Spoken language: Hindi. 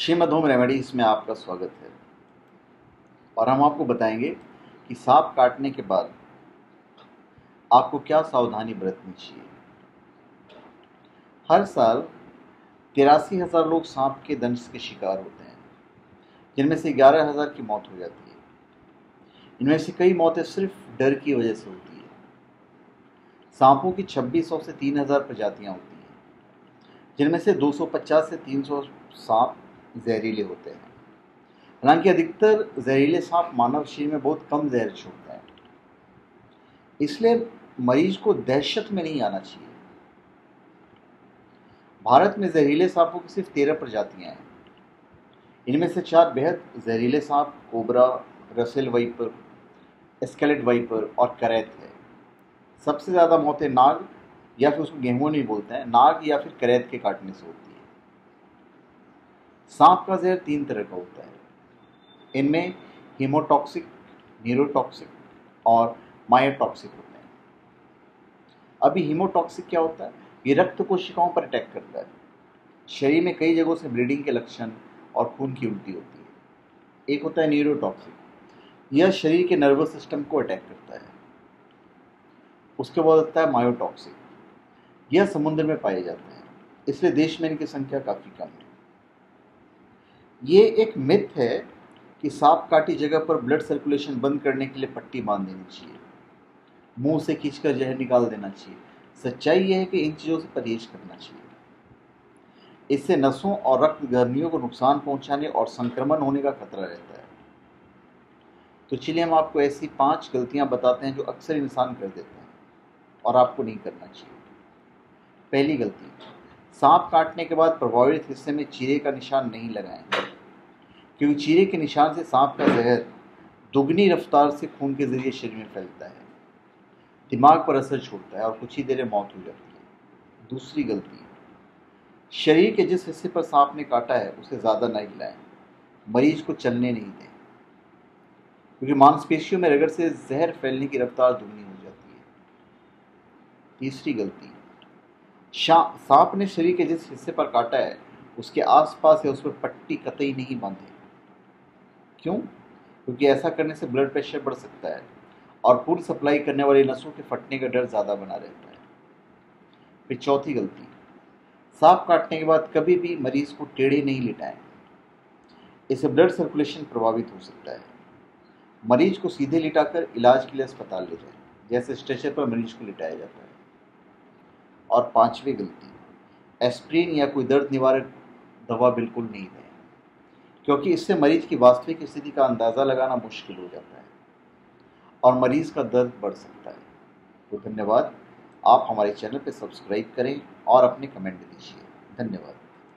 श्रीमद होम रेमेडीज में आपका स्वागत है। और हम आपको बताएंगे कि सांप काटने के बाद आपको क्या सावधानी बरतनी चाहिए। हर साल 83,000 लोग सांप के दंश के शिकार होते हैं, जिनमें से 11,000 की मौत हो जाती है। इनमें से कई मौतें सिर्फ डर की वजह से होती है। सांपों की 2600 से 3,000 प्रजातियां होती हैं, जिनमें से 250 से 300 सांप जहरीले होते हैं। हालांकि अधिकतर जहरीले सांप मानव शरीर में बहुत कम जहर छोड़ते हैं, इसलिए मरीज को दहशत में नहीं आना चाहिए। भारत में जहरीले सांपों की सिर्फ 13 प्रजातियां हैं। इनमें से 4 बेहद जहरीले सांप कोबरा, रसेल वाइपर, एस्केलेट वाइपर और करैत है। सबसे ज़्यादा मौतें नाग या फिर उसको गेहूं बोलते हैं, नाग या फिर करैत के काटने से होती है। सांप का जहर 3 तरह का होता है। इनमें हीमोटॉक्सिक, न्यूरोटॉक्सिक और मायोटॉक्सिक होते हैं। अभी हीमोटॉक्सिक क्या होता है? ये रक्त कोशिकाओं पर अटैक करता है। शरीर में कई जगहों से ब्लीडिंग के लक्षण और खून की उल्टी होती है। एक होता है न्यूरोटॉक्सिक, यह शरीर के नर्वस सिस्टम को अटैक करता है। उसके बाद होता है मायोटॉक्सिक, यह समुद्र में पाए जाते हैं, इसलिए देश में इनकी संख्या काफ़ी कम है। ये एक मिथ है कि सांप काटी जगह पर ब्लड सर्कुलेशन बंद करने के लिए पट्टी बांध देनी चाहिए, मुंह से खींचकर जहर निकाल देना चाहिए। सच्चाई यह है कि इन चीज़ों से परहेज करना चाहिए। इससे नसों और रक्त धमनियों को नुकसान पहुंचाने और संक्रमण होने का खतरा रहता है। तो चलिए हम आपको ऐसी 5 गलतियां बताते हैं जो अक्सर इंसान कर देते हैं और आपको नहीं करना चाहिए। पहली गलती, सांप काटने के बाद प्रभावित हिस्से में चीरे का निशान नहीं लगाएं, क्योंकि चीरे के निशान से सांप का जहर दुगनी रफ्तार से खून के जरिए शरीर में फैलता है, दिमाग पर असर छोड़ता है और कुछ ही देर में मौत हो जाती है। दूसरी गलती, शरीर के जिस हिस्से पर सांप ने काटा है उसे ज़्यादा न हिलाएं, मरीज को चलने नहीं दें, क्योंकि मांसपेशियों में रगड़ से जहर फैलने की रफ्तार दुगनी हो जाती है। तीसरी गलती, सांप ने शरीर के जिस हिस्से पर काटा है उसके आसपास या उस पर पट्टी कतई नहीं बांधे। क्यों? क्योंकि ऐसा करने से ब्लड प्रेशर बढ़ सकता है और खून सप्लाई करने वाली नसों के फटने का डर ज़्यादा बना रहता है। फिर चौथी गलती, सांप काटने के बाद कभी भी मरीज को टेढ़े नहीं लिटाएं, इससे ब्लड सर्कुलेशन प्रभावित हो सकता है। मरीज को सीधे लिटाकर इलाज के लिए अस्पताल ले जाएं, जैसे स्ट्रेचर पर मरीज को लिटाया जाता है। और पांचवी गलती, एस्प्रिन या कोई दर्द निवारक दवा बिल्कुल नहीं दें, क्योंकि इससे मरीज की वास्तविक स्थिति का अंदाज़ा लगाना मुश्किल हो जाता है और मरीज का दर्द बढ़ सकता है। तो धन्यवाद। आप हमारे चैनल पर सब्सक्राइब करें और अपने कमेंट दीजिए। धन्यवाद।